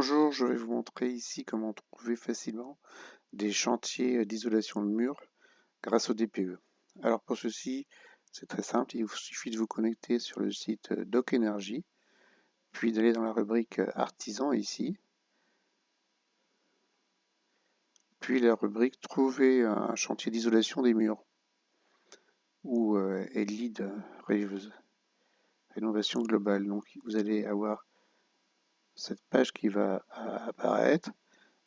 Bonjour, je vais vous montrer ici comment trouver facilement des chantiers d'isolation de murs grâce au DPE. Alors pour ceci, c'est très simple, il vous suffit de vous connecter sur le site Doc Energy, puis d'aller dans la rubrique Artisan ici, puis la rubrique Trouver un chantier d'isolation des murs ou ELID, rénovation globale. Donc vous allez avoir cette page qui va apparaître,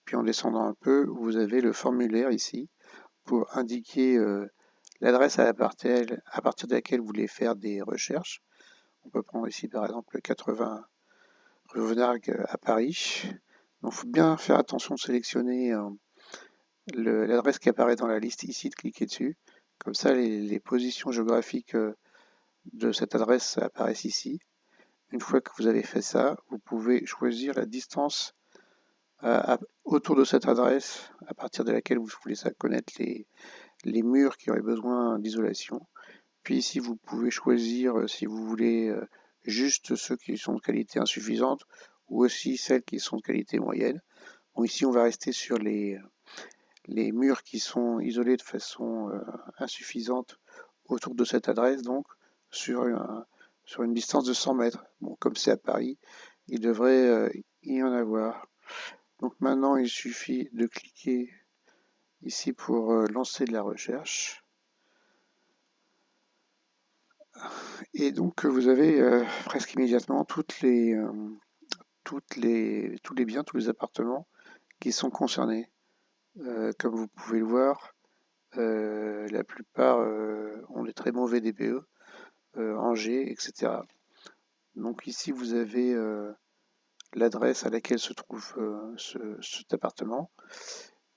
puis en descendant un peu, vous avez le formulaire ici pour indiquer l'adresse à partir de laquelle vous voulez faire des recherches. On peut prendre ici par exemple 80 rue Venargue à Paris. Donc il faut bien faire attention de sélectionner l'adresse qui apparaît dans la liste ici, de cliquer dessus. Comme ça, les positions géographiques de cette adresse apparaissent ici. Une fois que vous avez fait ça, vous pouvez choisir la distance autour de cette adresse à partir de laquelle vous voulez connaître les murs qui auraient besoin d'isolation. Puis ici, vous pouvez choisir si vous voulez juste ceux qui sont de qualité insuffisante ou aussi celles qui sont de qualité moyenne. Bon, ici, on va rester sur les murs qui sont isolés de façon insuffisante autour de cette adresse, donc sur une distance de 100 mètres. Bon, comme c'est à Paris, il devrait y en avoir. Donc maintenant, il suffit de cliquer ici pour lancer de la recherche. Et donc vous avez presque immédiatement tous les biens, tous les appartements qui sont concernés. Comme vous pouvez le voir, la plupart ont des très mauvais DPE, Angers, etc. Donc ici vous avez l'adresse à laquelle se trouve cet appartement.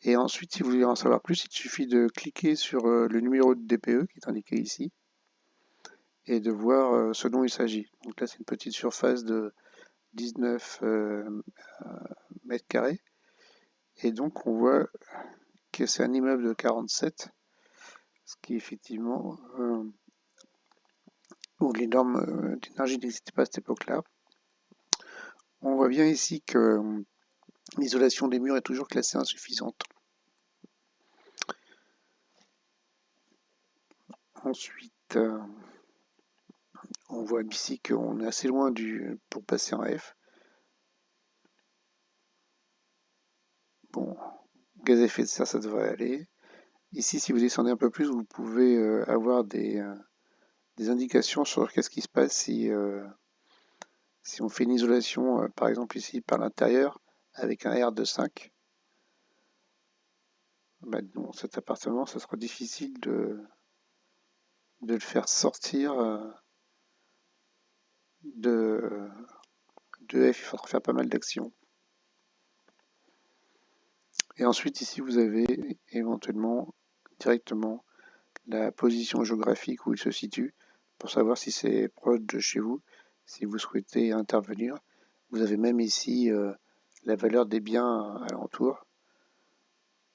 Et ensuite, si vous voulez en savoir plus, il suffit de cliquer sur le numéro de DPE qui est indiqué ici et de voir ce dont il s'agit. Donc là, c'est une petite surface de 19 mètres carrés. Et donc, on voit que c'est un immeuble de 47, ce qui effectivement, où les normes d'énergie n'existaient pas à cette époque-là. On voit bien ici que l'isolation des murs est toujours classée insuffisante. Ensuite, on voit ici qu'on est assez loin pour passer en F. Bon, gaz à effet de serre, ça devrait aller. Ici, si vous descendez un peu plus, vous pouvez avoir des indications sur qu'est-ce qui se passe si on fait une isolation, par exemple ici par l'intérieur, avec un R de 5. Ben, dans cet appartement, ça sera difficile de le faire sortir de, de F. Il faudra faire pas mal d'actions. Et ensuite, ici, vous avez éventuellement directement la position géographique où il se situe pour savoir si c'est proche de chez vous, si vous souhaitez intervenir. Vous avez même ici la valeur des biens alentour.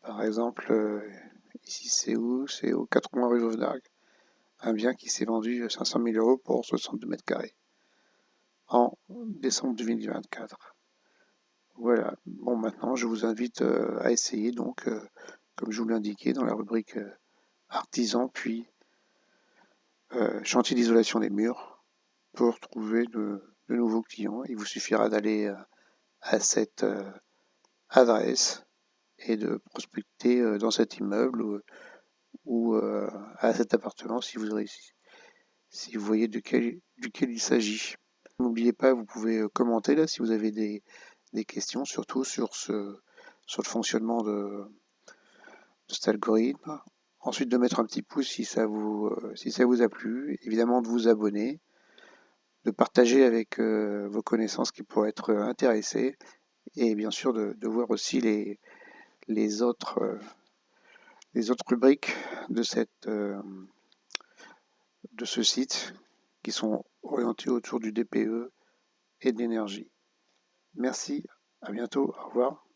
Par exemple, ici c'est où? C'est au 80 rue Vauvenargues. Un bien qui s'est vendu 500 000 euros pour 62 mètres carrés en décembre 2024. Voilà. Bon, maintenant, je vous invite à essayer, donc, comme je vous l'ai indiqué, dans la rubrique artisan, puis chantier d'isolation des murs, pour trouver de nouveaux clients. Il vous suffira d'aller à cette adresse et de prospecter dans cet immeuble ou à cet appartement si si vous voyez duquel il s'agit. N'oubliez pas, vous pouvez commenter là si vous avez des questions, surtout sur le fonctionnement de cet algorithme. Ensuite, de mettre un petit pouce si ça vous a plu. Évidemment, de vous abonner, de partager avec vos connaissances qui pourraient être intéressées, et bien sûr de voir aussi les autres rubriques de ce site qui sont orientées autour du DPE et de l'énergie. Merci, à bientôt, au revoir.